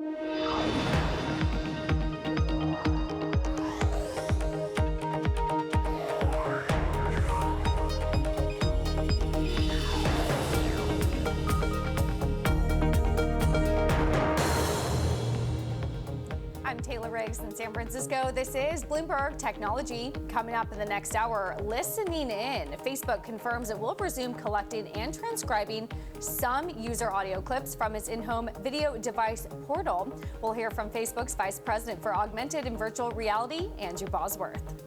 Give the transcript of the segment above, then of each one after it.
In San Francisco, this is Bloomberg Technology. Coming up in the next hour, listening in. Facebook confirms it will resume collecting and transcribing some user audio clips from its in-home video device portal. We'll hear from Facebook's Vice President for Augmented and Virtual Reality, Andrew Bosworth.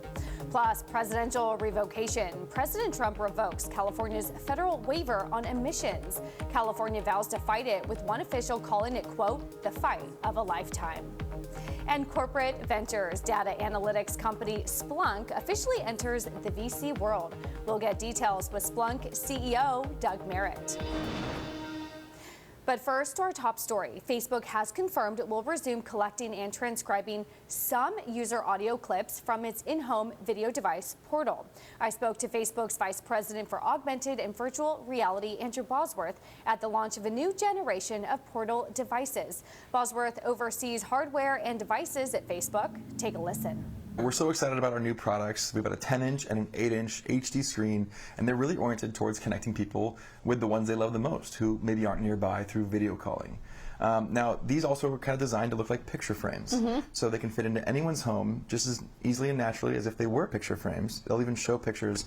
Plus, presidential revocation. President Trump revokes California's federal waiver on emissions. California vows to fight it, with one official calling it, quote, the fight of a lifetime. And corporate ventures data analytics company Splunk officially enters the VC world. We'll get details with Splunk CEO Doug Merritt. But first, to our top story. Facebook has confirmed it will resume collecting and transcribing some user audio clips from its in-home video device portal. I spoke to Facebook's Vice President for Augmented and Virtual Reality, Andrew Bosworth, at the launch of a new generation of portal devices. Bosworth oversees hardware and devices at Facebook. Take a listen. We're so excited about our new products. We've got a 10-inch and an 8-inch HD screen, and they're really oriented towards connecting people with the ones they love the most, who maybe aren't nearby through video calling. Now, these also are kind of designed to look like picture frames, so they can fit into anyone's home just as easily and naturally as if they were picture frames. They'll even show pictures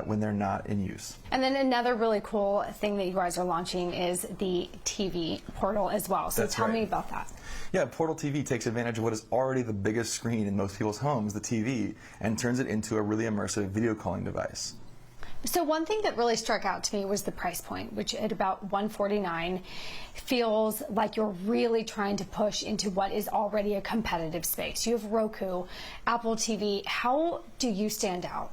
when they're not in use. And then another really cool thing that you guys are launching is the TV portal as well. So tell me about that. Yeah, Portal TV takes advantage of what is already the biggest screen in most people's homes, the TV, and turns it into a really immersive video calling device. So one thing that really struck out to me was the price point, which at about $149 feels like you're really trying to push into what is already a competitive space. You have Roku, Apple TV. How do you stand out?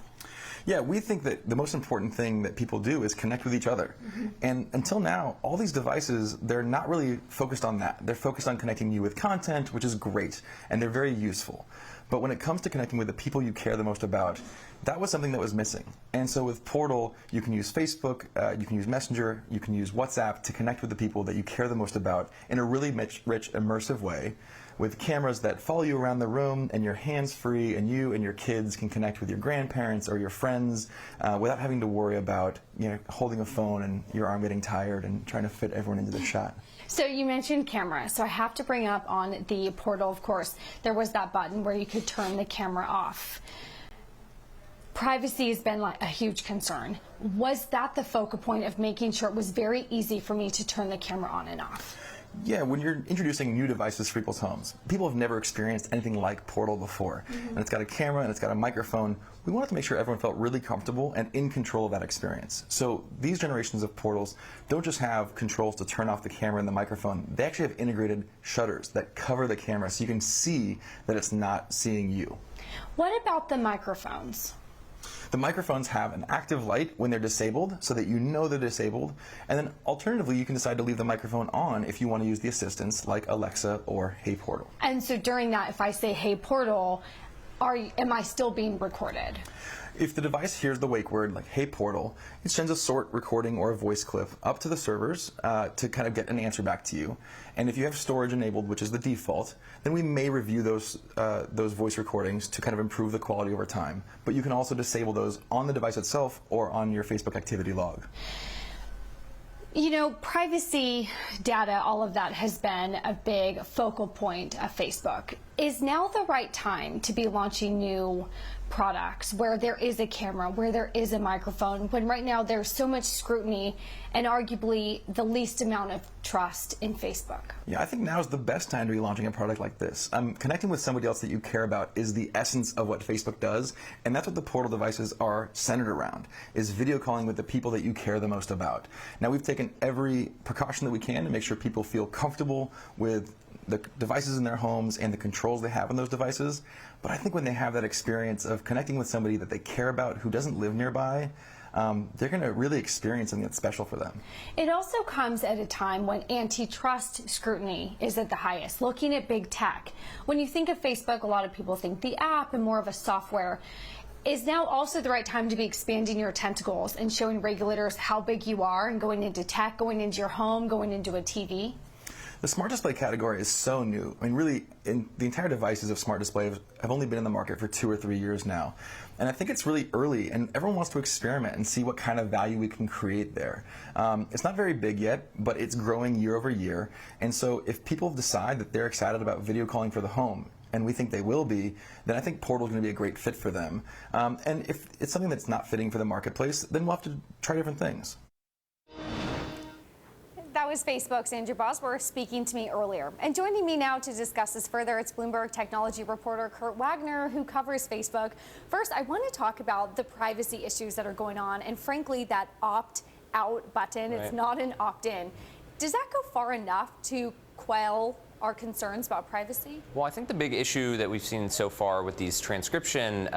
Yeah, we think that the most important thing that people do is connect with each other. And until now, all these devices, they're not really focused on that. They're focused on connecting you with content, which is great, and they're very useful. But when it comes to connecting with the people you care the most about, that was something that was missing. And so with Portal, you can use Facebook, you can use Messenger, you can use WhatsApp to connect with the people that you care the most about in a really rich, immersive way, with cameras that follow you around the room, and you're hands-free, and you and your kids can connect with your grandparents or your friends without having to worry about holding a phone and your arm getting tired and trying to fit everyone into the shot. So you mentioned camera, so I have to bring up on the portal, of course, there was that button where you could turn the camera off. Privacy has been a huge concern. Was that the focal point of making sure it was very easy for me to turn the camera on and off? Yeah, when you're introducing new devices for people's homes, people have never experienced anything like Portal before. And it's got a camera and it's got a microphone. We wanted to make sure everyone felt really comfortable and in control of that experience. So these generations of Portals don't just have controls to turn off the camera and the microphone. They actually have integrated shutters that cover the camera so you can see that it's not seeing you. What about the microphones? The microphones have an active light when they're disabled so that you know they're disabled, and then alternatively you can decide to leave the microphone on if you want to use the assistants like Alexa or Hey Portal. And so during that, if I say Hey Portal, am I still being recorded? If the device hears the wake word, like Hey Portal, it sends a short recording or a voice clip up to the servers to kind of get an answer back to you. And if you have storage enabled, which is the default, then we may review those voice recordings to kind of improve the quality over time. But you can also disable those on the device itself or on your Facebook activity log. You know, privacy, data, all of that has been a big focal point of Facebook. Is now the right time to be launching new products where there is a camera, where there is a microphone, when right now there's so much scrutiny and arguably the least amount of trust in Facebook? Yeah, I think now is the best time to be launching a product like this. Connecting with somebody else that you care about is the essence of what Facebook does, and that's what the Portal devices are centered around, is video calling with the people that you care the most about. Now, we've taken every precaution that we can to make sure people feel comfortable with the devices in their homes and the controls they have on those devices. But I think when they have that experience of connecting with somebody that they care about who doesn't live nearby, they're going to really experience something that's special for them. It also comes at a time when antitrust scrutiny is at the highest. Looking at big tech, when you think of Facebook, a lot of people think the app and more of a software. Is now also the right time to be expanding your tentacles and showing regulators how big you are and going into tech, going into your home, going into a TV? The smart display category is so new. I mean, really, the entire devices of smart display have only been in the market for 2 or 3 years now. And I think it's really early, and everyone wants to experiment and see what kind of value we can create there. It's not very big yet, but it's growing year over year. And so if people decide that they're excited about video calling for the home, and we think they will be, then I think Portal is going to be a great fit for them. And if it's something that's not fitting for the marketplace, then we'll have to try different things. That was Facebook's Andrew Bosworth speaking to me earlier. And joining me now to discuss this further, it's Bloomberg technology reporter Kurt Wagner, who covers Facebook. First, I want to talk about the privacy issues that are going on, and frankly, that opt-out button. Right. It's not an opt-in. Does that go far enough to quell our concerns about privacy? Well, I think the big issue that we've seen so far with these transcription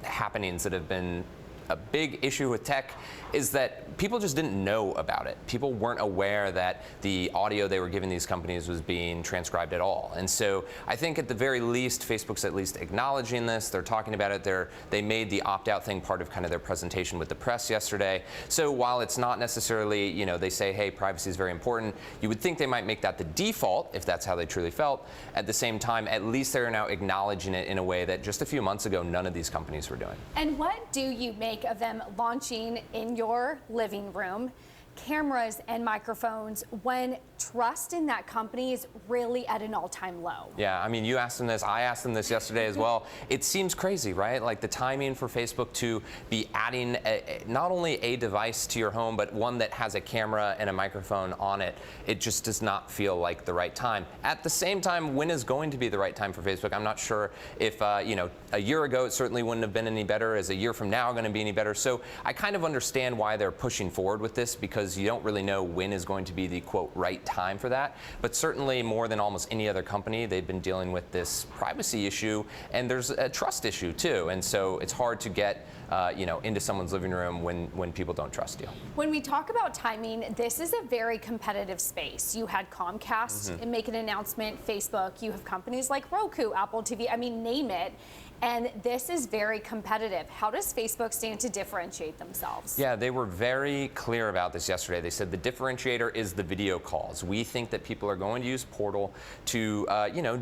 happenings that have been a big issue with tech is that people just didn't know about it. People weren't aware that the audio they were giving these companies was being transcribed at all. And so I think at the very least, Facebook's at least acknowledging this. They're talking about it. They made the opt-out thing part of kind of their presentation with the press yesterday. So while it's not necessarily, they say, hey, privacy is very important, you would think they might make that the default if that's how they truly felt. At the same time, at least they're now acknowledging it in a way that just a few months ago, none of these companies were doing. And what do you make of them launching in your living room cameras and microphones when trust in that company is really at an all-time low? Yeah, I mean, you asked them this, I asked them this yesterday as well. It seems crazy, right? Like the timing for Facebook to be adding not only a device to your home, but one that has a camera and a microphone on it. It just does not feel like the right time. At the same time, when is going to be the right time for Facebook? I'm not sure if, a year ago it certainly wouldn't have been any better. Is a year from now going to be any better? So I kind of understand why they're pushing forward with this, because you don't really know when is going to be the, quote, right time for that. But certainly more than almost any other company, they've been dealing with this privacy issue, and there's a trust issue too. And so it's hard to get into someone's living room when people don't trust you. When we talk about timing, this is a very competitive space. You had Comcast make an announcement, Facebook, you have companies like Roku, Apple TV, I mean, name it. And this is very competitive. How does Facebook stand to differentiate themselves? Yeah, they were very clear about this yesterday. They said the differentiator is the video calls. We think that people are going to use Portal to,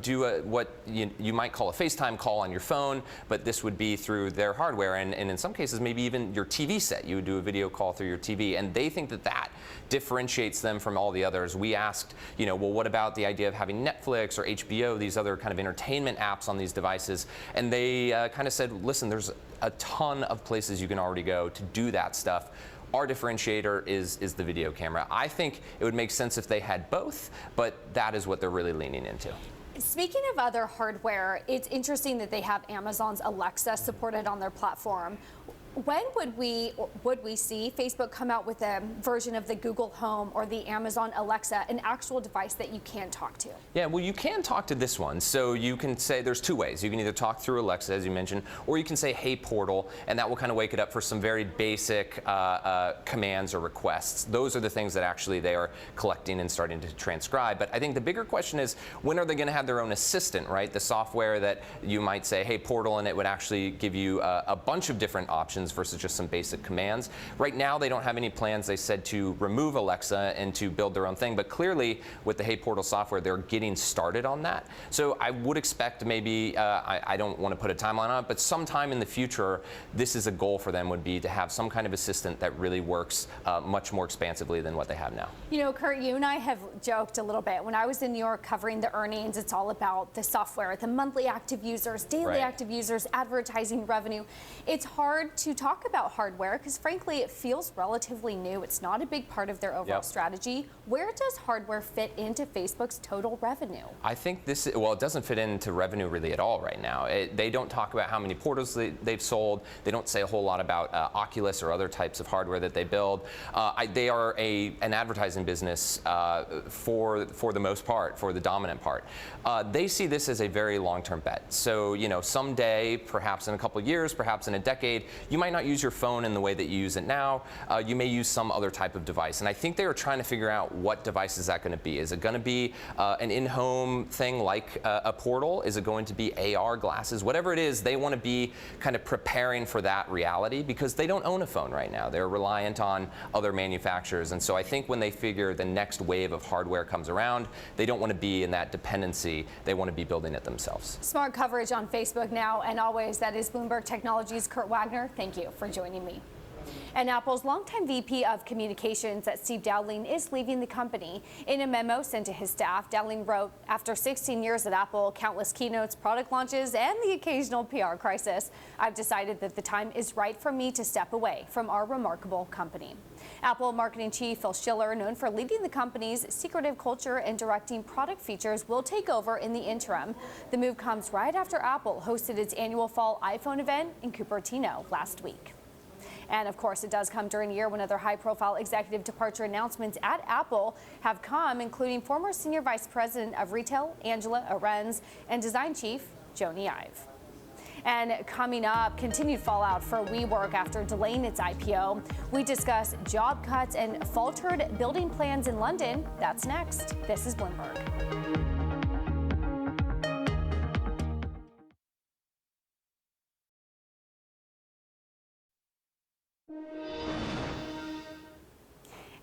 do what you might call a FaceTime call on your phone, but this would be through their hardware, and in some cases, maybe even your TV set. You would do a video call through your TV, and they think that that differentiates them from all the others. We asked, well, what about the idea of having Netflix or HBO, these other kind of entertainment apps on these devices? And they kind of said, listen, there's a ton of places you can already go to do that stuff. Our differentiator is the video camera. I think it would make sense if they had both, but that is what they're really leaning into. Speaking of other hardware, it's interesting that they have Amazon's Alexa supported on their platform. When would we see Facebook come out with a version of the Google Home or the Amazon Alexa, an actual device that you can talk to? Yeah, well, you can talk to this one. So you can say there's two ways. You can either talk through Alexa, as you mentioned, or you can say, hey, Portal, and that will kind of wake it up for some very basic commands or requests. Those are the things that actually they are collecting and starting to transcribe. But I think the bigger question is, when are they going to have their own assistant, right? The software that you might say, hey, Portal, and it would actually give you a bunch of different options versus just some basic commands. Right now, they don't have any plans, they said, to remove Alexa and to build their own thing. But clearly, with the Hey Portal software, they're getting started on that. So I would expect maybe, I don't want to put a timeline on it, but sometime in the future, this is a goal for them, would be to have some kind of assistant that really works much more expansively than what they have now. Kurt, you and I have joked a little bit. When I was in New York covering the earnings, it's all about the software, the monthly active users, daily active users, advertising revenue. It's hard to talk about hardware because, frankly, it feels relatively new. It's not a big part of their overall strategy. Where does hardware fit into Facebook's total revenue? I think it doesn't fit into revenue really at all right now. They don't talk about how many portals they've sold. They don't say a whole lot about Oculus or other types of hardware that they build. They are an advertising business for the most part, for the dominant part. They see this as a very long-term bet. So, someday, perhaps in a couple of years, perhaps in a decade, you might might not use your phone in the way that you use it now. You may use some other type of device. And I think they are trying to figure out what device is that going to be. Is it going to be an in-home thing like a portal? Is it going to be AR glasses? Whatever it is, they want to be kind of preparing for that reality because they don't own a phone right now. They're reliant on other manufacturers. And so I think when they figure the next wave of hardware comes around, they don't want to be in that dependency. They want to be building it themselves. Smart coverage on Facebook now and always. That is Bloomberg Technologies' Kurt Wagner. Thank you for joining me. And Apple's longtime VP of Communications, Steve Dowling, is leaving the company. In a memo sent to his staff, Dowling wrote, "After 16 years at Apple, countless keynotes, product launches, and the occasional PR crisis, I've decided that the time is right for me to step away from our remarkable company." Apple marketing chief Phil Schiller, known for leading the company's secretive culture and directing product features, will take over in the interim. The move comes right after Apple hosted its annual fall iPhone event in Cupertino last week. And of course, it does come during a year when other high-profile executive departure announcements at Apple have come, including former Senior Vice President of Retail, Angela Ahrens, and Design Chief, Joni Ive. And coming up, continued fallout for WeWork after delaying its IPO. We discuss job cuts and faltered building plans in London. That's next. This is Bloomberg.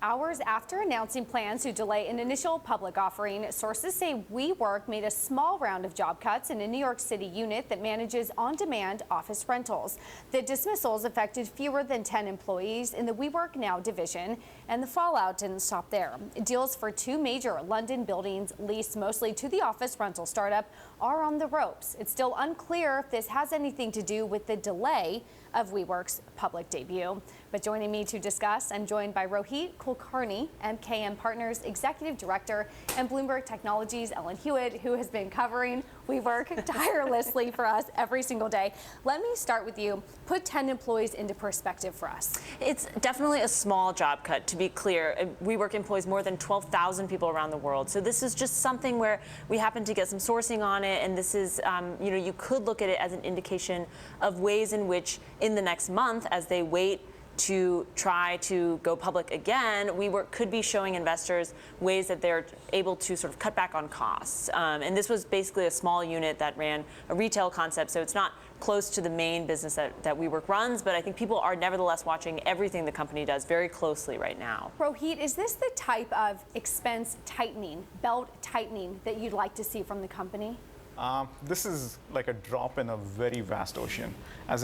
Hours after announcing plans to delay an initial public offering, sources say WeWork made a small round of job cuts in a New York City unit that manages on-demand office rentals. The dismissals affected fewer than 10 employees in the WeWork Now division, and the fallout didn't stop there. Deals for 2 major London buildings leased mostly to the office rental startup are on the ropes. It's still unclear if this has anything to do with the delay of WeWork's public debut. But joining me to discuss, I'm joined by Rohit Kulkarni, MKM Partners Executive Director, and Bloomberg Technologies' Ellen Hewitt, who has been covering WeWork tirelessly for us every single day. Let me start with you. Put 10 employees into perspective for us. It's definitely a small job cut, to be clear. WeWork employs more than 12,000 people around the world. So this is just something where we happen to get some sourcing on it, and this is, you could look at it as an indication of ways in which in the next month, as they wait to try to go public again, WeWork could be showing investors ways that they're able to sort of cut back on costs. And this was basically a small unit that ran a retail concept, so it's not close to the main business that WeWork runs, but I think people are nevertheless watching everything the company does very closely right now. Rohit, is this the type of expense tightening, belt tightening that you'd like to see from the company? This is like a drop in a very vast ocean. As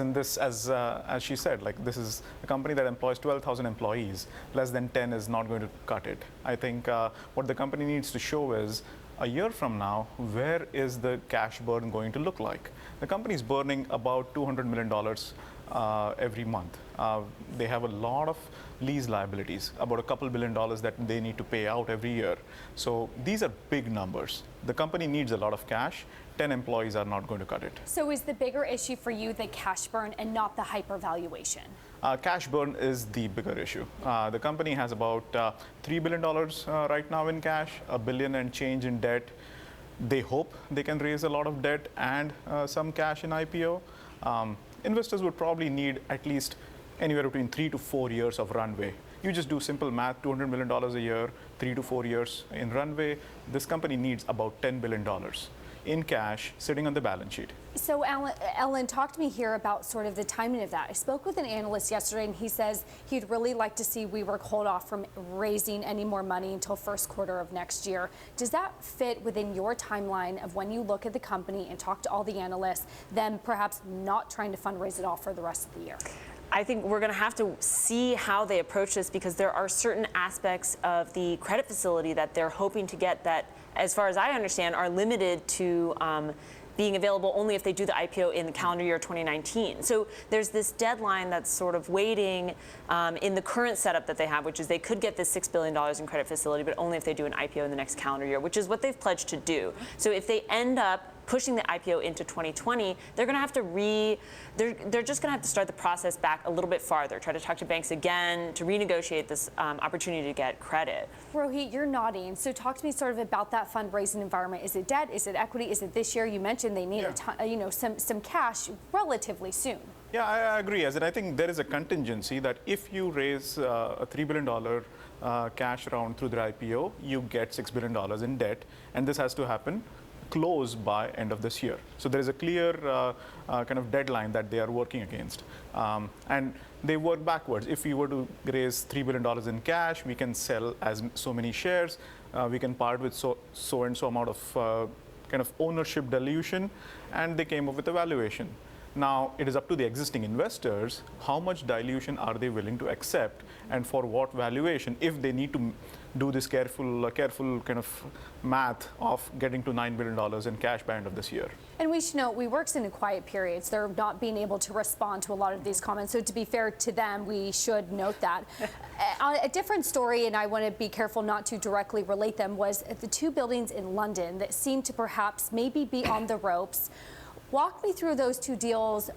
she said, like this is a company that employs 12,000 employees. Less than 10 is not going to cut it. I think what the company needs to show is a year from now, where is the cash burn going to look like? The company is burning about $200 million every month. They have a lot of lease liabilities, about a couple $2 billion that they need to pay out every year. So these are big numbers. The company needs a lot of cash. 10 employees are not going to cut it. So is the bigger issue for you the cash burn and not the hypervaluation? Cash burn is the bigger issue. The company has about $3 billion right now in cash, $1 billion and change in debt. They hope they can raise a lot of debt and some cash in IPO. Investors would probably need at least anywhere between 3 to 4 years of runway. You just do simple math, $200 million a year, 3 to 4 years in runway. This company needs about $10 billion in cash sitting on the balance sheet. So Ellen, talk to me here about sort of the timing of that. I spoke with an analyst yesterday, and he says he'd really like to see WeWork hold off from raising any more money until first quarter of next year. Does that fit within your timeline of when you look at the company and talk to all the analysts, them perhaps not trying to fundraise it all for the rest of the year? I think we're going to have to see how they approach this, because there are certain aspects of the credit facility that they're hoping to get that, as far as I understand, are limited to being available only if they do the IPO in the calendar year 2019. So there's this deadline that's sort of waiting in the current setup that they have, which is they could get this $6 billion in credit facility, but only if they do an IPO in the next calendar year, which is what they've pledged to do. So if they end up pushing the IPO into 2020, they're going to have to they're just going to have to start the process back a little bit farther, try to talk to banks again to renegotiate this opportunity to get credit. Rohit, you're nodding. So talk to me sort of about that fundraising environment. Is it debt? Is it equity? Is it this year? You mentioned they need some cash relatively soon. Yeah, I agree. As in, I think there is a contingency that if you raise a $3 billion cash round through the IPO, you get $6 billion in debt, and this has to happen close by end of this year. So there is a clear kind of deadline that they are working against. And they work backwards. If we were to raise $3 billion in cash, we can sell as so many shares. We can part with so and so amount of kind of ownership dilution, and they came up with a valuation. Now, it is up to the existing investors, how much dilution are they willing to accept and for what valuation, if they need to do this careful kind of math of getting to $9 billion in cash by end of this year. And we should note, WeWork's in a quiet period, so they're not being able to respond to a lot of these comments. So to be fair to them, we should note that. A different story, and I want to be careful not to directly relate them, was the two buildings in London that seemed to perhaps maybe be on the ropes. Walk me through those two deals.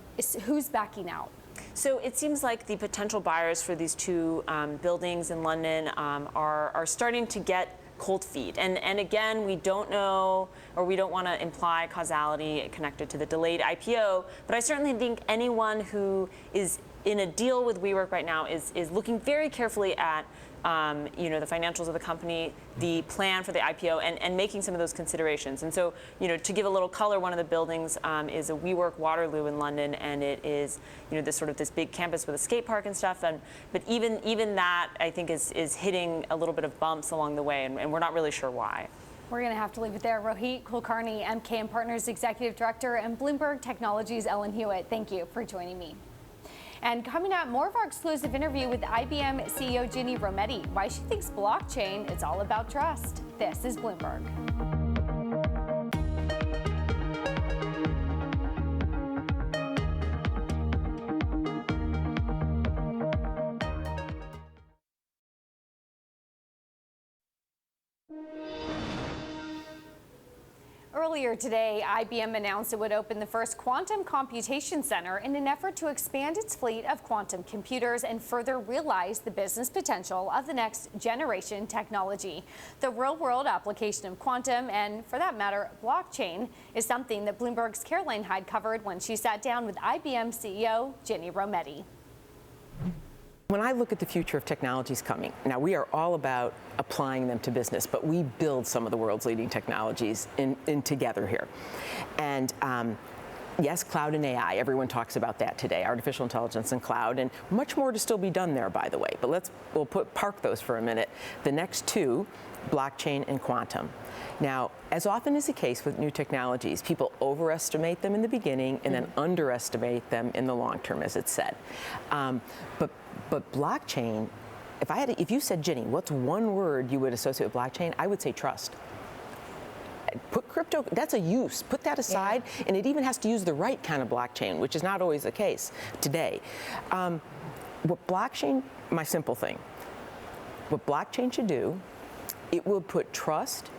Who's backing out? So it seems like the potential buyers for these two buildings in London are starting to get cold feet. And again, we don't know, or we don't want to imply causality connected to the delayed IPO, but I certainly think anyone who is in a deal with WeWork right now is looking very carefully at the financials of the company, the plan for the IPO, and making some of those considerations. And so, to give a little color, one of the buildings is a WeWork Waterloo in London, and it is, this big campus with a skate park and stuff. But even that, I think, is hitting a little bit of bumps along the way, and we're not really sure why. We're going to have to leave it there. Rohit Kulkarni, MKM Partners Executive Director, and Bloomberg Technologies' Ellen Hewitt, thank you for joining me. And coming up, more of our exclusive interview with IBM CEO Ginny Rometty, why she thinks blockchain is all about trust. This is Bloomberg. Earlier today, IBM announced it would open the first quantum computation center in an effort to expand its fleet of quantum computers and further realize the business potential of the next generation technology. The real-world application of quantum, and for that matter, blockchain, is something that Bloomberg's Caroline Hyde covered when she sat down with IBM CEO Ginny Rometty. When I look at the future of technologies coming, now we are all about applying them to business, but we build some of the world's leading technologies in together here. And yes, cloud and AI, everyone talks about that today, artificial intelligence and cloud, and much more to still be done there, by the way. But we'll park those for a minute. The next two, blockchain and quantum. Now, as often is the case with new technologies, people overestimate them in the beginning and then underestimate them in the long term, as it's said. But blockchain, if you said, Ginny, what's one word you would associate with blockchain? I would say trust. Put crypto, that's a use. Put that aside, and it even has to use the right kind of blockchain, which is not always the case today. What blockchain, my simple thing, what blockchain should do, it will put trust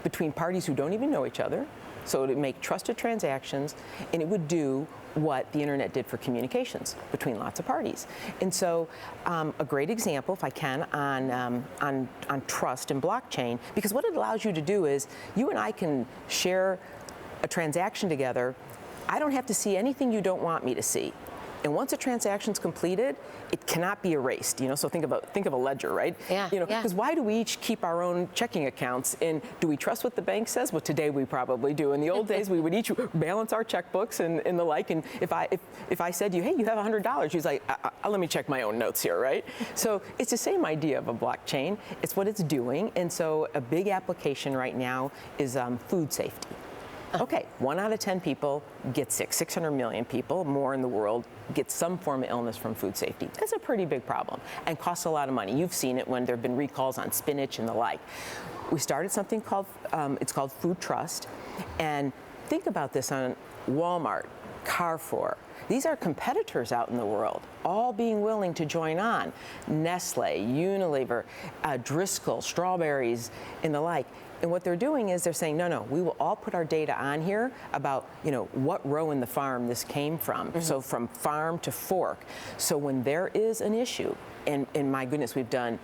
between parties who don't even know each other, so it would make trusted transactions, and it would do what the internet did for communications between lots of parties. And so a great example, if I can, on trust and blockchain, because what it allows you to do is you and I can share a transaction together. I don't have to see anything you don't want me to see. And once a transaction's completed, it cannot be erased. So think of a ledger, right? Yeah. Because why do we each keep our own checking accounts? And do we trust what the bank says? Well, today we probably do. In the old days, we would each balance our checkbooks and the like. And if I said to you, hey, you have $100, she's like, let me check my own notes here, right? So it's the same idea of a blockchain. It's what it's doing. And so a big application right now is food safety. Okay, 1 out of 10 people get sick. 600 million people, more in the world, get some form of illness from food safety. That's a pretty big problem and costs a lot of money. You've seen it when there have been recalls on spinach and the like. We started something called, it's called Food Trust. And think about this on Walmart, Carrefour. These are competitors out in the world, all being willing to join on. Nestle, Unilever, Driscoll, Strawberries, and the like. And what they're doing is they're saying, no, we will all put our data on here about, what row in the farm this came from. Mm-hmm. So from farm to fork. So when there is an issue, and my goodness, we've done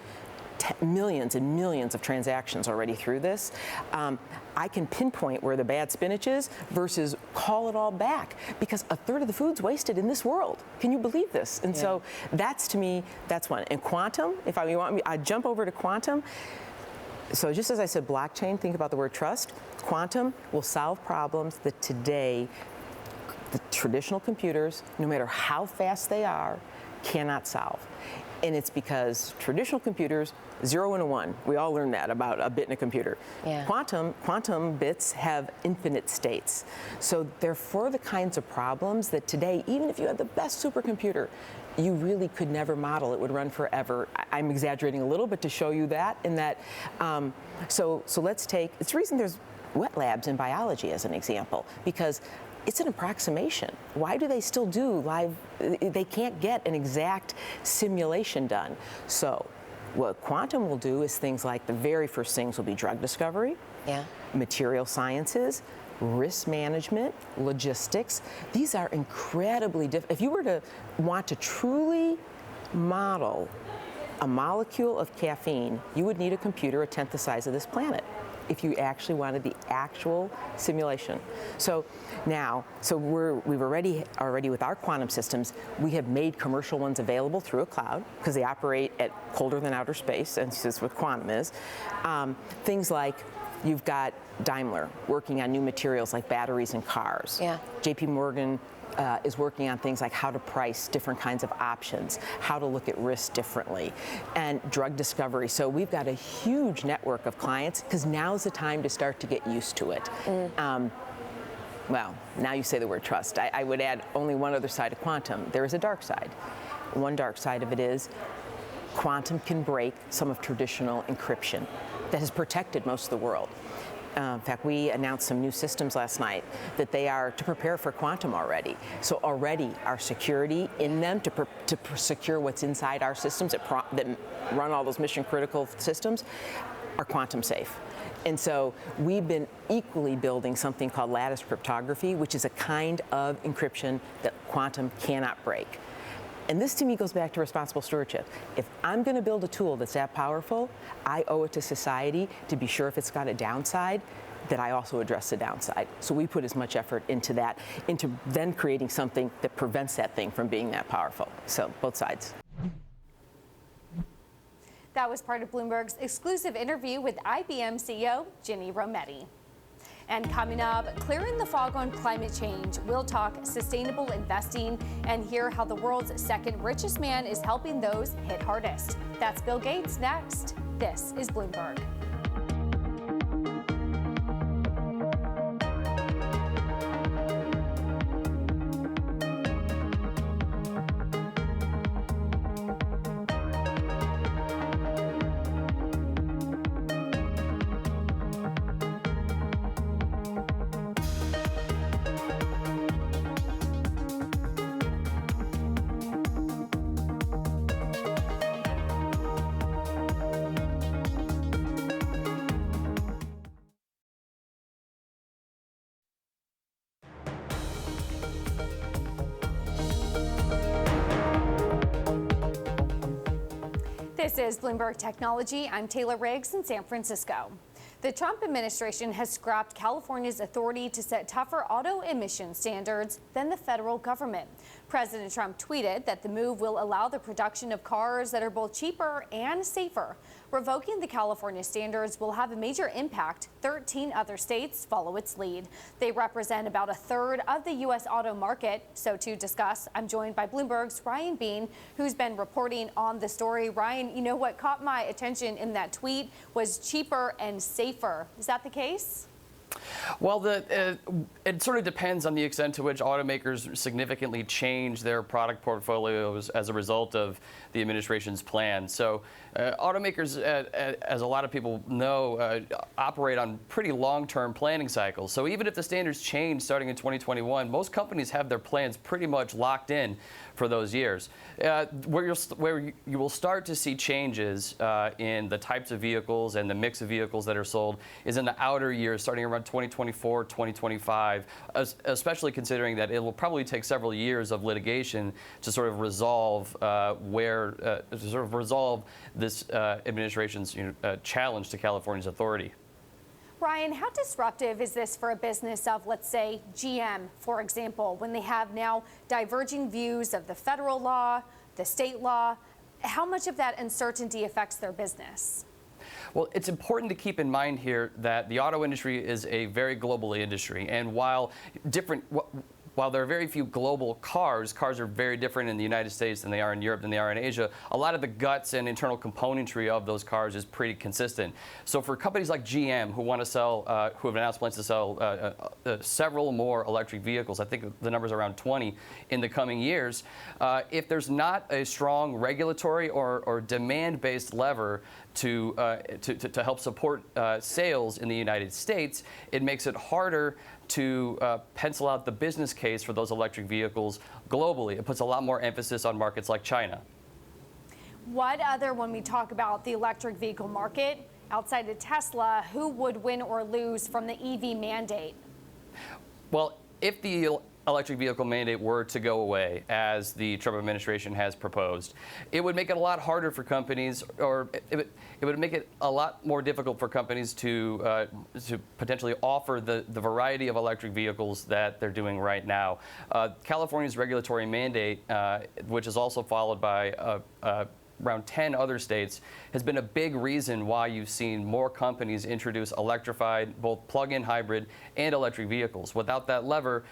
millions and millions of transactions already through this, I can pinpoint where the bad spinach is versus call it all back because a third of the food's wasted in this world. Can you believe this? And so that's, to me, that's one. And quantum, if you want me, I'd jump over to quantum. So just as I said blockchain, think about the word trust. Quantum will solve problems that today the traditional computers, no matter how fast they are, cannot solve. And it's because traditional computers, 0 and a 1. We all learned that about a bit in a computer. Yeah. Quantum bits have infinite states. So they're for the kinds of problems that today, even if you had the best supercomputer, you really could never model. It would run forever. I'm exaggerating a little bit to show you that. In that, so let's take. It's the reason there's wet labs in biology as an example, because it's an approximation. Why do they still do live? They can't get an exact simulation done. So what quantum will do is things like the very first things will be drug discovery, material sciences, risk management, logistics. These are incredibly different. If you were to want to truly model a molecule of caffeine, you would need a computer a tenth the size of this planet if you actually wanted the actual simulation. So now, we've already with our quantum systems, we have made commercial ones available through a cloud because they operate at colder than outer space, and this is what quantum is. Things like you've got Daimler working on new materials like batteries in cars. JP Morgan is working on things like how to price different kinds of options, how to look at risk differently, and drug discovery. So we've got a huge network of clients because now's the time to start to get used to it. Well, now you say the word trust. I would add only one other side of quantum. There is a dark side. One dark side of it is quantum can break some of traditional encryption that has protected most of the world. In fact, we announced some new systems last night that they are to prepare for quantum already. So already our security in them to secure what's inside our systems that run all those mission critical systems are quantum safe. And so we've been equally building something called lattice cryptography, which is a kind of encryption that quantum cannot break. And this to me goes back to responsible stewardship. If I'm going to build a tool that's that powerful, I owe it to society to be sure if it's got a downside, that I also address the downside. So we put as much effort into that, into then creating something that prevents that thing from being that powerful. So both sides. That was part of Bloomberg's exclusive interview with IBM CEO Ginny Rometty. And coming up, clearing the fog on climate change, we'll talk sustainable investing and hear how the world's second richest man is helping those hit hardest. That's Bill Gates next. This is Bloomberg. This is Bloomberg Technology. I'm Taylor Riggs in San Francisco. The Trump administration has scrapped California's authority to set tougher auto emission standards than the federal government. President Trump tweeted that the move will allow the production of cars that are both cheaper and safer. Revoking the California standards will have a major impact. 13 other states follow its lead. They represent about a third of the U.S. auto market. So to discuss, I'm joined by Bloomberg's Ryan Bean, who's been reporting on the story. Ryan, you know what caught my attention in that tweet was cheaper and safer. Is that the case? Well, it sort of depends on the extent to which automakers significantly change their product portfolios as a result of the administration's plan. So automakers, as a lot of people know, operate on pretty long-term planning cycles. So even if the standards change starting in 2021, most companies have their plans pretty much locked in for those years. Where you will start to see changes in the types of vehicles and the mix of vehicles that are sold is in the outer years, starting around 2024, 2025, especially considering that it will probably take several years of litigation to sort of resolve this administration's challenge to California's authority. Ryan, how disruptive is this for a business of, let's say, GM, for example, when they have now diverging views of the federal law, the state law? How much of that uncertainty affects their business? Well, it's important to keep in mind here that the auto industry is a very global industry, and while there are very few global cars are very different in the United States than they are in Europe, than they are in Asia. A lot of the guts and internal componentry of those cars is pretty consistent. So for companies like GM who want to sell, who have announced plans to sell several more electric vehicles, I think the number's around 20 in the coming years, if there's not a strong regulatory or demand-based lever to help support sales in the United States, it makes it harder to pencil out the business case for those electric vehicles globally. It puts a lot more emphasis on markets like China. What other, when we talk about the electric vehicle market, outside of Tesla, who would win or lose from the EV mandate? Well, if the electric vehicle mandate were to go away, as the Trump administration has proposed, it would make it a lot harder for companies, or it would make it a lot more difficult for companies to potentially offer the variety of electric vehicles that they're doing right now. California's regulatory mandate, which is also followed by around 10 other states, has been a big reason why you've seen more companies introduce electrified, both plug-in hybrid and electric vehicles. Without that lever,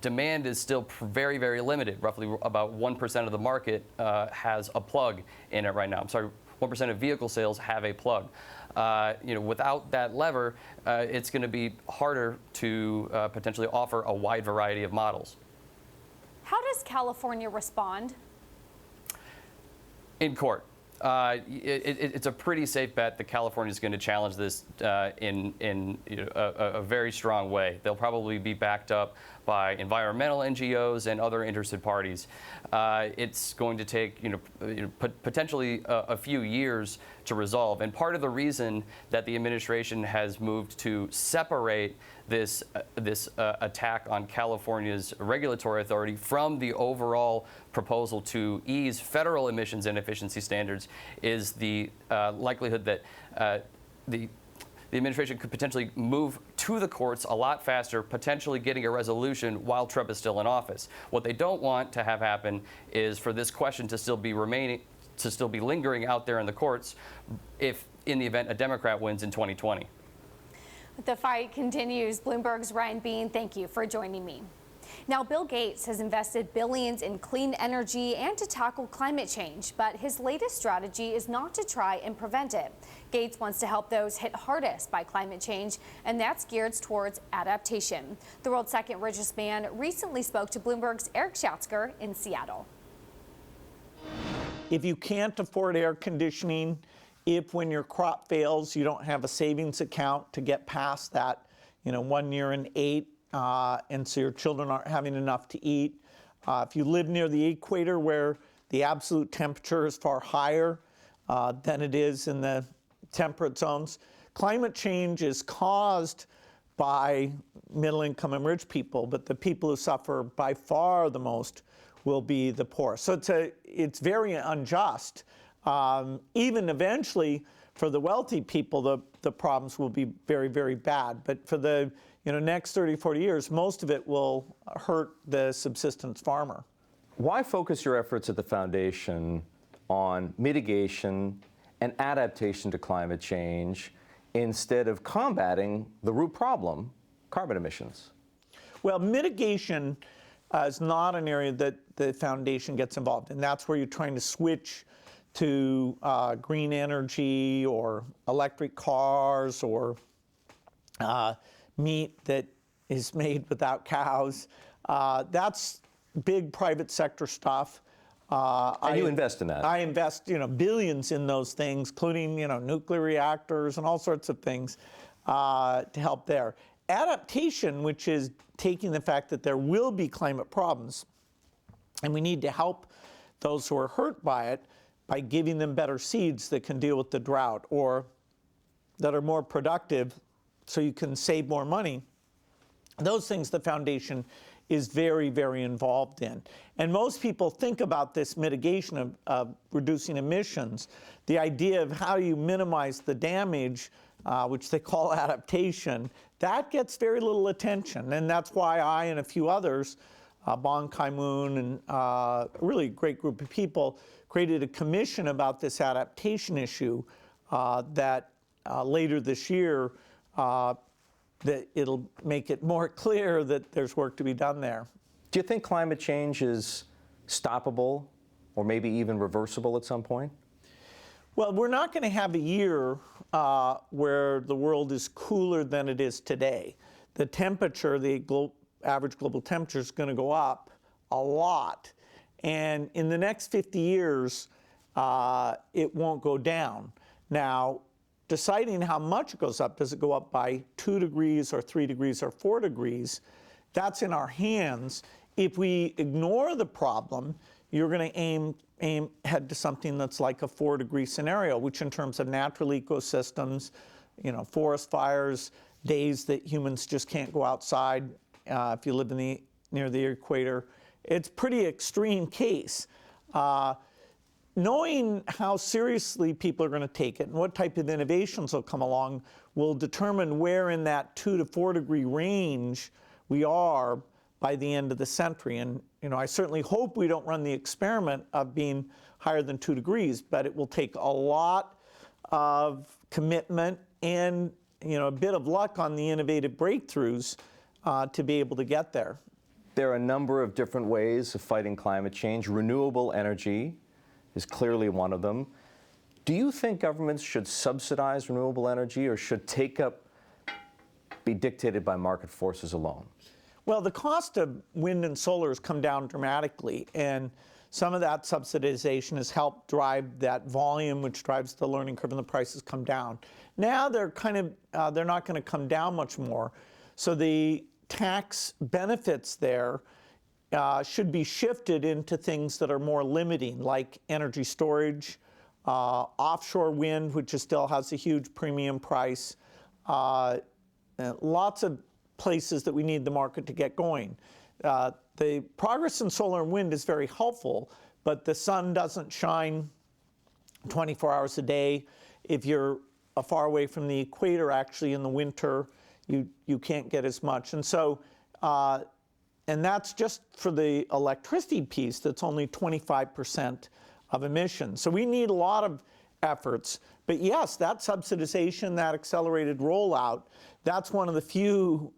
demand is still very, very limited. Roughly about 1% of the market has a plug in it right now. I'm sorry, 1% of vehicle sales have a plug. Without that lever, it's going to be harder to potentially offer a wide variety of models. How does California respond? In court. It's a pretty safe bet that California is going to challenge this in a very strong way. They'll probably be backed up by environmental NGOs and other interested parties. It's going to take potentially a few years to resolve. And part of the reason that the administration has moved to separate this attack on California's regulatory authority from the overall proposal to ease federal emissions and efficiency standards is the likelihood that the administration could potentially move to the courts a lot faster, potentially getting a resolution while Trump is still in office. What they don't want to have happen is for this question to still be lingering out there in the courts if, in the event, a Democrat wins in 2020. The fight continues. Bloomberg's Ryan Bean, thank you for joining me. Now, Bill Gates has invested billions in clean energy and to tackle climate change, but his latest strategy is not to try and prevent it. Gates wants to help those hit hardest by climate change, and that's geared towards adaptation. The world's second richest man recently spoke to Bloomberg's Eric Schatzker in Seattle. If you can't afford air conditioning, if when your crop fails, you don't have a savings account to get past that, 1 year in 8, and so your children aren't having enough to eat. If you live near the equator where the absolute temperature is far higher than it is in the temperate zones, climate change is caused by middle income and rich people, but the people who suffer by far the most will be the poor. So it's very unjust. Even eventually, for the wealthy people, the problems will be very, very bad. But for the next 30, 40 years, most of it will hurt the subsistence farmer. Why focus your efforts at the foundation on mitigation and adaptation to climate change instead of combating the root problem, carbon emissions? Well, mitigation is not an area that the foundation gets involved in. That's where you're trying to switch to green energy or electric cars or meat that is made without cows. That's big private sector stuff. And you invest in that? I invest, billions in those things, including, nuclear reactors and all sorts of things to help there. Adaptation, which is taking the fact that there will be climate problems, and we need to help those who are hurt by it by giving them better seeds that can deal with the drought or that are more productive so you can save more money. Those things the foundation is very, very involved in. And most people think about this mitigation of reducing emissions, the idea of how you minimize the damage which they call adaptation, that gets very little attention. And that's why I and a few others, Bon Ki-moon and a really great group of people, created a commission about this adaptation issue that later this year, that it'll make it more clear that there's work to be done there. Do you think climate change is stoppable or maybe even reversible at some point? Well, we're not going to have a year where the world is cooler than it is today. The temperature, average global temperature, is going to go up a lot. And in the next 50 years, it won't go down. Now, deciding how much it goes up, does it go up by 2 degrees or 3 degrees or 4 degrees, that's in our hands. If we ignore the problem, you're going to aim head to something that's like a 4-degree scenario, which in terms of natural ecosystems, forest fires, days that humans just can't go outside if you live near the equator, it's pretty extreme case. Knowing how seriously people are going to take it and what type of innovations will come along will determine where in that 2 to 4 degree range we are by the end of the century. And I certainly hope we don't run the experiment of being higher than 2 degrees, but it will take a lot of commitment and a bit of luck on the innovative breakthroughs to be able to get there. There are a number of different ways of fighting climate change. Renewable energy is clearly one of them. Do you think governments should subsidize renewable energy, or should take-up be dictated by market forces alone? Well, the cost of wind and solar has come down dramatically, and some of that subsidization has helped drive that volume, which drives the learning curve, and the prices come down. Now they're they're not going to come down much more, so the tax benefits there should be shifted into things that are more limiting, like energy storage, offshore wind, which still has a huge premium price, lots of places that we need the market to get going. The progress in solar and wind is very helpful, but the sun doesn't shine 24 hours a day. If you're far away from the equator, actually in the winter, you can't get as much. And so, and that's just for the electricity piece, that's only 25% of emissions. So we need a lot of efforts. But yes, that subsidization, that accelerated rollout, that's one of the few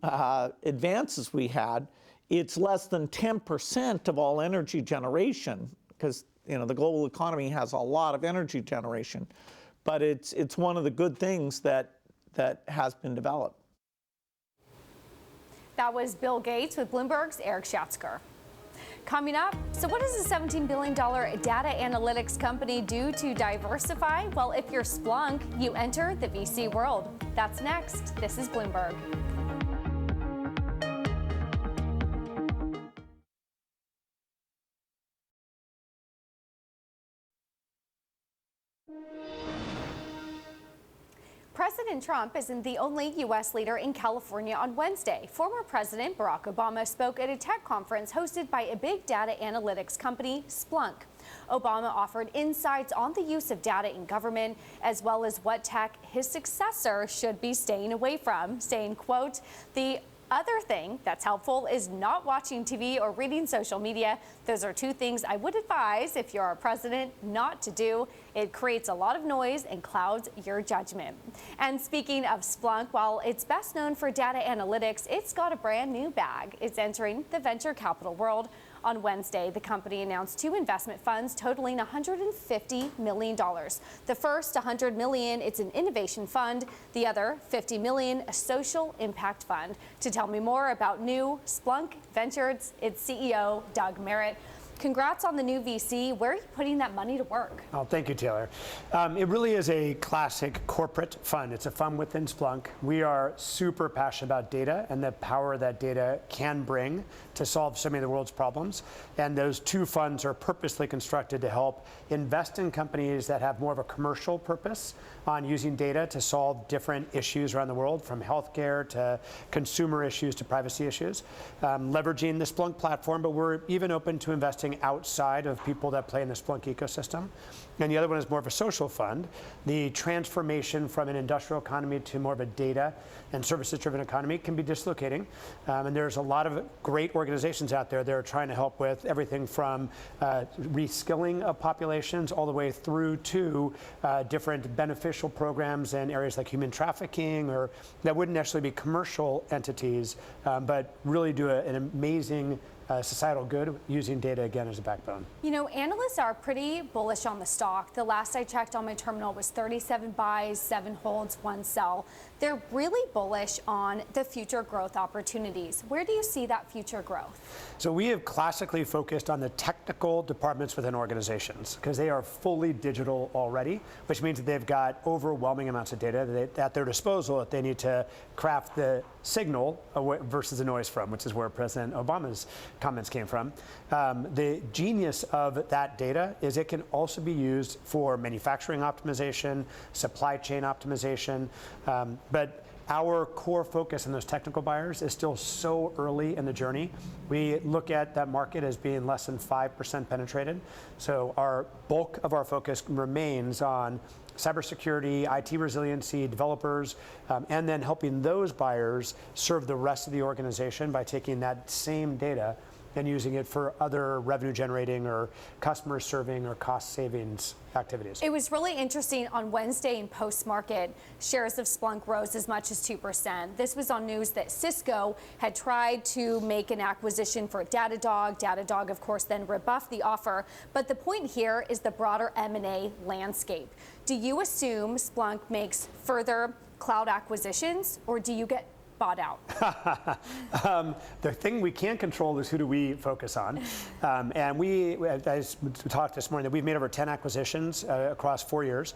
advances we had. It's less than 10% of all energy generation, because the global economy has a lot of energy generation. But it's one of the good things that has been developed. That was Bill Gates with Bloomberg's Eric Schatzker. Coming up, so what does a $17 billion data analytics company do to diversify? Well, if you're Splunk, you enter the VC world. That's next. This is Bloomberg. President Trump isn't the only U.S. leader in California on Wednesday. Former President Barack Obama spoke at a tech conference hosted by a big data analytics company, Splunk. Obama offered insights on the use of data in government, as well as what tech his successor should be staying away from, saying, quote, "The other thing that's helpful is not watching TV or reading social media. Those are two things I would advise if you're a president not to do. It creates a lot of noise and clouds your judgment." And speaking of Splunk, while it's best known for data analytics, it's got a brand new bag. It's entering the venture capital world. On Wednesday, the company announced 2 investment funds totaling $150 million. The first, $100 million, it's an innovation fund. The other, $50 million, a social impact fund. To tell me more about new Splunk Ventures, its CEO, Doug Merritt. Congrats on the new VC. Where are you putting that money to work? Oh, thank you, Taylor. It really is a classic corporate fund. It's a fund within Splunk. We are super passionate about data and the power that data can bring to solve so many of the world's problems. And those 2 funds are purposely constructed to help invest in companies that have more of a commercial purpose on using data to solve different issues around the world, from healthcare to consumer issues to privacy issues, leveraging the Splunk platform. But we're even open to investing investing outside of people that play in the Splunk ecosystem. And the other one is more of a social fund. The transformation from an industrial economy to more of a data and services-driven economy can be dislocating. And there's a lot of great organizations out there that are trying to help with everything from reskilling of populations all the way through to different beneficial programs in areas like human trafficking, or that wouldn't necessarily be commercial entities, but really do an amazing societal good using data again as a backbone. You know, analysts are pretty bullish on the stock. The last I checked on my terminal was 37 buys, 7 holds, 1 sell. They're really bullish on the future growth opportunities. Where do you see that future growth? So we have classically focused on the technical departments within organizations because they are fully digital already, which means that they've got overwhelming amounts of data at their disposal that they need to craft the signal versus the noise from, which is where President Obama's comments came from. The genius of that data is it can also be used for manufacturing optimization, supply chain optimization, but our core focus on those technical buyers is still so early in the journey. We look at that market as being less than 5% penetrated. So our bulk of our focus remains on cybersecurity, IT resiliency, developers, and then helping those buyers serve the rest of the organization by taking that same data and using it for other revenue generating or customer serving or cost savings activities. It was really interesting on Wednesday in post-market, shares of Splunk rose as much as 2%. This was on news that Cisco had tried to make an acquisition for Datadog. Datadog, of course, then rebuffed the offer. But the point here is the broader M&A landscape. Do you assume Splunk makes further cloud acquisitions, or do you get bought out? The thing we can control is who do we focus on. And we talked this morning that we've made over 10 acquisitions across 4 years.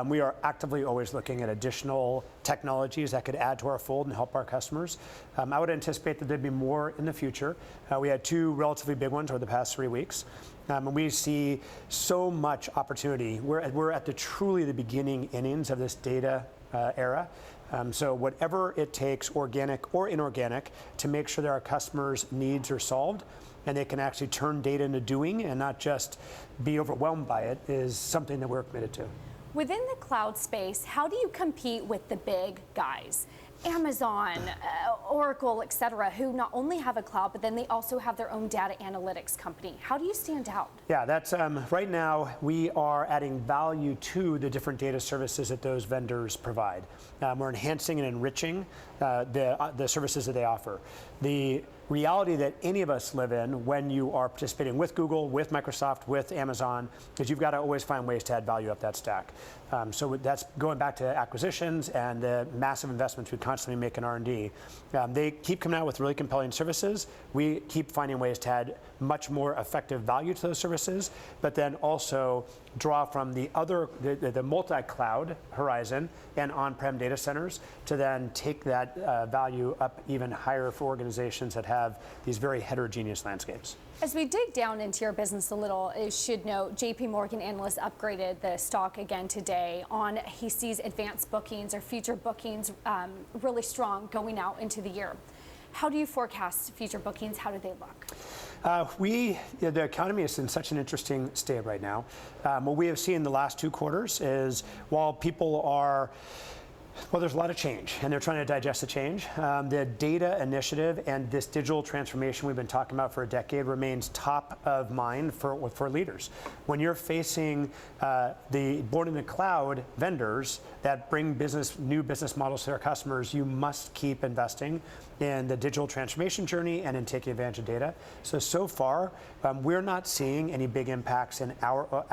We are actively always looking at additional technologies that could add to our fold and help our customers. I would anticipate that there'd be more in the future. We had 2 relatively big ones over the past 3 weeks. And we see so much opportunity. We're at truly the beginning innings of this data era. So whatever it takes, organic or inorganic, to make sure that our customers' needs are solved and they can actually turn data into doing and not just be overwhelmed by it is something that we're committed to. Within the cloud space, how do you compete with the big guys? Amazon, Oracle, et cetera, who not only have a cloud, but then they also have their own data analytics company. How do you stand out? Yeah, that's right now we are adding value to the different data services that those vendors provide. We're enhancing and enriching the services that they offer. The reality that any of us live in when you are participating with Google, with Microsoft, with Amazon, is you've got to always find ways to add value up that stack. So that's going back to acquisitions and the massive investments we constantly make in R&D. They keep coming out with really compelling services. We keep finding ways to add much more effective value to those services, but then also draw from the multi-cloud horizon and on-prem data centers to then take that value up even higher for organizations that have these very heterogeneous landscapes. As we dig down into your business a little, I should note JP Morgan analyst upgraded the stock again today on he sees advanced bookings or future bookings really strong going out into the year. How do you forecast future bookings? How do they look? The economy is in such an interesting state right now. What we have seen the last 2 quarters is while people are there's a lot of change, and they're trying to digest the change. The data initiative and this digital transformation we've been talking about for a decade remains top of mind for leaders. When you're facing the born in the cloud vendors that bring new business models to their customers, you must keep investing in the digital transformation journey and in taking advantage of data. So far, we're not seeing any big impacts in our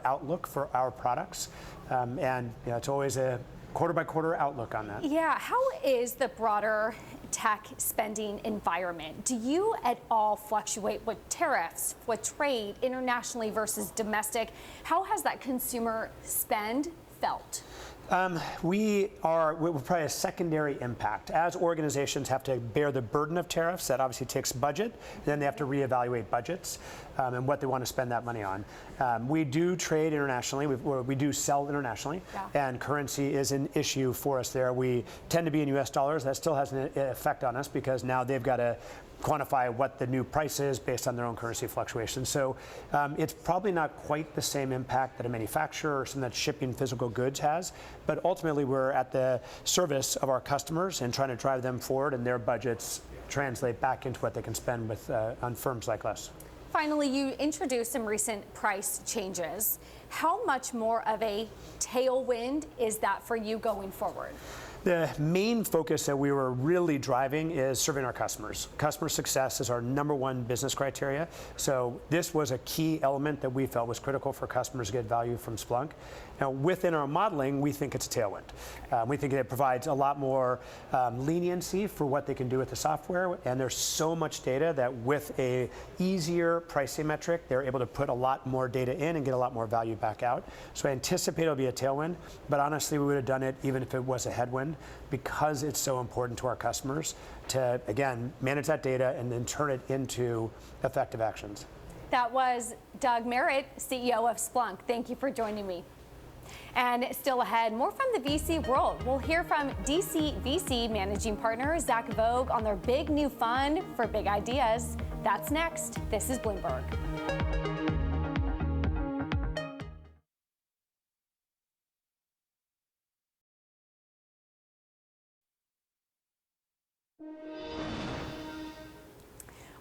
outlook for our products, and it's always a quarter-by-quarter outlook on that. Yeah, how is the broader tech spending environment? Do you at all fluctuate with tariffs, with trade, internationally versus domestic? How has that consumer spend felt? We're probably a secondary impact. As organizations have to bear the burden of tariffs, that obviously takes budget. Then they have to reevaluate budgets and what they want to spend that money on. We do trade internationally. We do sell internationally, and currency is an issue for us there. We tend to be in U.S. dollars. That still has an effect on us because now they've got to quantify what the new price is based on their own currency fluctuations. So it's probably not quite the same impact that a manufacturer or something that's shipping physical goods has, but ultimately we're at the service of our customers and trying to drive them forward, and their budgets translate back into what they can spend with on firms like us. Finally, you introduced some recent price changes. How much more of a tailwind is that for you going forward? The main focus that we were really driving is serving our customers. Customer success is our #1 business criteria. So this was a key element that we felt was critical for customers to get value from Splunk. Now, within our modeling, we think it's a tailwind. We think it provides a lot more leniency for what they can do with the software, and there's so much data that with a easier pricing metric, they're able to put a lot more data in and get a lot more value back out. So I anticipate it'll be a tailwind, but honestly, we would have done it even if it was a headwind, because it's so important to our customers to, again, manage that data and then turn it into effective actions. That was Doug Merritt, CEO of Splunk. Thank you for joining me. And still ahead, more from the VC world. We'll hear from DCVC managing partner Zach Vogue on their big new fund for big ideas. That's next. This is Bloomberg.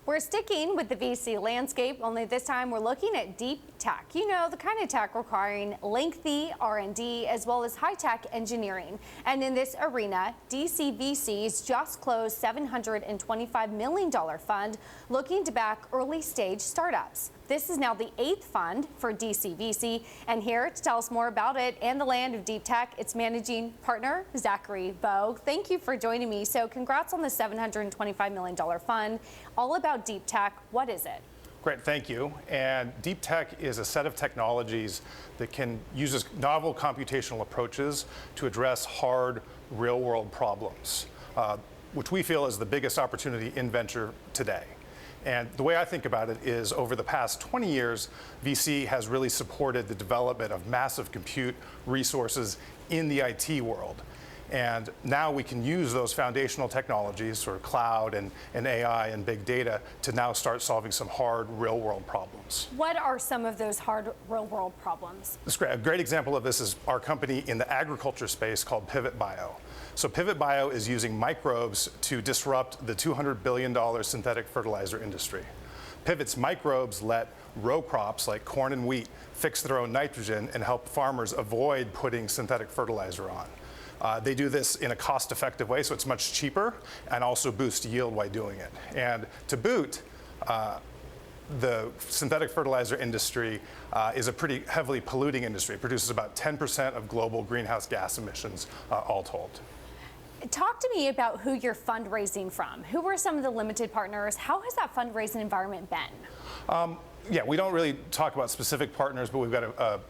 We're sticking with the VC landscape, only this time we're looking at deep tech. You know, the kind of tech requiring lengthy R&D as well as high-tech engineering. And in this arena, DCVC's just closed $725 million fund looking to back early-stage startups. This is now the 8th fund for DCVC, and here to tell us more about it and the land of deep tech, it's managing partner Zachary Vogue. Thank you for joining me. So congrats on the $725 million fund. All about deep tech. What is it? Great, thank you. And deep tech is a set of technologies that can use novel computational approaches to address hard, real-world problems, which we feel is the biggest opportunity in venture today. And the way I think about it is over the past 20 years, VC has really supported the development of massive compute resources in the IT world. And now we can use those foundational technologies, sort of cloud and AI and big data, to now start solving some hard real-world problems. What are some of those hard real-world problems? A great example of this is our company in the agriculture space called Pivot Bio. So Pivot Bio is using microbes to disrupt the $200 billion synthetic fertilizer industry. Pivot's microbes let row crops like corn and wheat fix their own nitrogen and help farmers avoid putting synthetic fertilizer on. They do this in a cost-effective way, so it's much cheaper, and also boost yield while doing it. And to boot, the synthetic fertilizer industry is a pretty heavily polluting industry. It produces about 10% of global greenhouse gas emissions, all told. Talk to me about who you're fundraising from. Who were some of the limited partners? How has that fundraising environment been? Yeah, we don't really talk about specific partners, but we've got a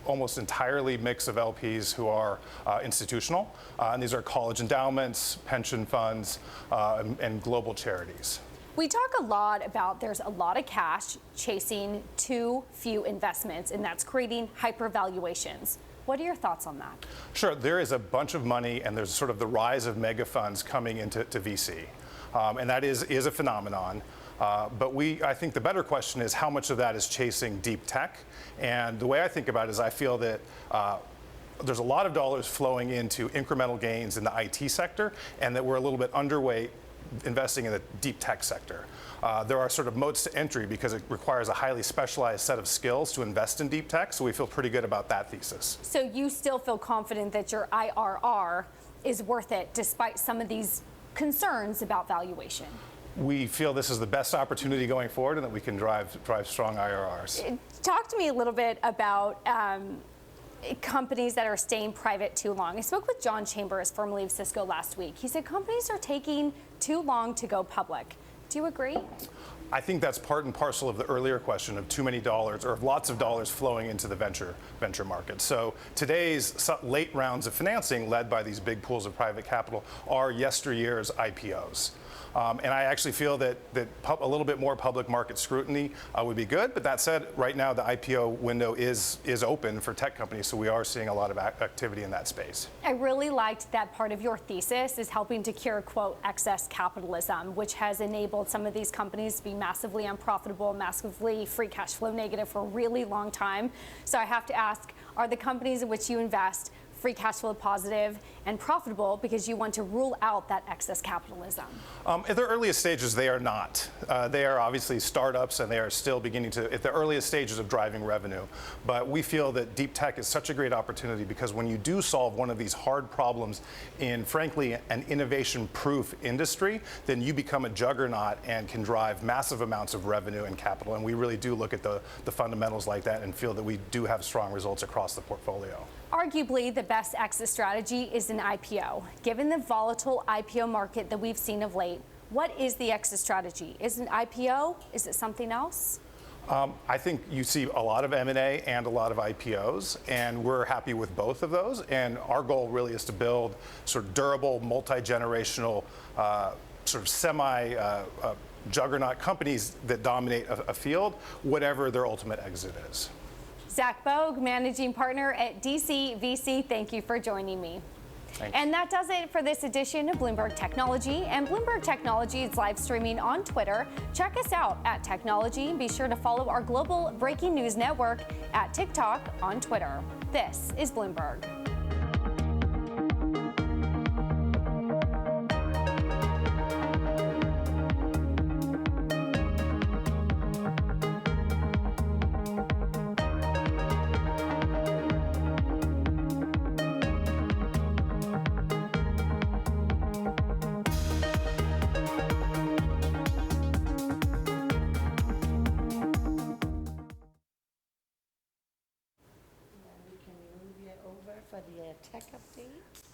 almost entirely mix of LPs who are institutional, and these are college endowments, pension funds, and global charities. We talk a lot about there's a lot of cash chasing too few investments, and that's creating hypervaluations. What are your thoughts on that? Sure, there is a bunch of money, and there's sort of the rise of mega funds coming into VC, and that is a phenomenon. But I think the better question is how much of that is chasing deep tech. And the way I think about it is I feel that there's a lot of dollars flowing into incremental gains in the IT sector, and that we're a little bit underweight investing in the deep tech sector. There are sort of moats to entry because it requires a highly specialized set of skills to invest in deep tech, so we feel pretty good about that thesis. So you still feel confident that your IRR is worth it despite some of these concerns about valuation? We feel this is the best opportunity going forward and that we can drive strong IRRs. Talk to me a little bit about companies that are staying private too long. I spoke with John Chambers, formerly of Cisco, last week. He said companies are taking too long to go public. Do you agree? I think that's part and parcel of the earlier question of too many dollars or of lots of dollars flowing into the venture market. So today's late rounds of financing led by these big pools of private capital are yesteryear's IPOs. And I actually feel that a little bit more public market scrutiny would be good. But that said, right now the IPO window is open for tech companies, so we are seeing a lot of activity in that space. I really liked that part of your thesis is helping to cure, quote, excess capitalism, which has enabled some of these companies to be massively unprofitable, massively free cash flow negative for a really long time. So I have to ask, are the companies in which you invest free cash flow positive and profitable because you want to rule out that excess capitalism? At the earliest stages, they are not. They are obviously startups, and they are still beginning to, at the earliest stages of driving revenue. But we feel that deep tech is such a great opportunity because when you do solve one of these hard problems in, frankly, an innovation-proof industry, then you become a juggernaut and can drive massive amounts of revenue and capital. And we really do look at the fundamentals like that and feel that we do have strong results across the portfolio. Arguably, the best exit strategy is an IPO. Given the volatile IPO market that we've seen of late, what is the exit strategy? Is it an IPO? Is it something else? I think you see a lot of M&A and a lot of IPOs, and we're happy with both of those. And our goal really is to build sort of durable, multi-generational, sort of juggernaut companies that dominate a field, whatever their ultimate exit is. Zach Bogue, managing partner at DCVC, thank you for joining me. Thanks. And that does it for this edition of Bloomberg Technology. And Bloomberg Technology is live streaming on Twitter. Check us out at Technology and be sure to follow our global breaking news network at TikTok on Twitter. This is Bloomberg. We can move it over for the tech update.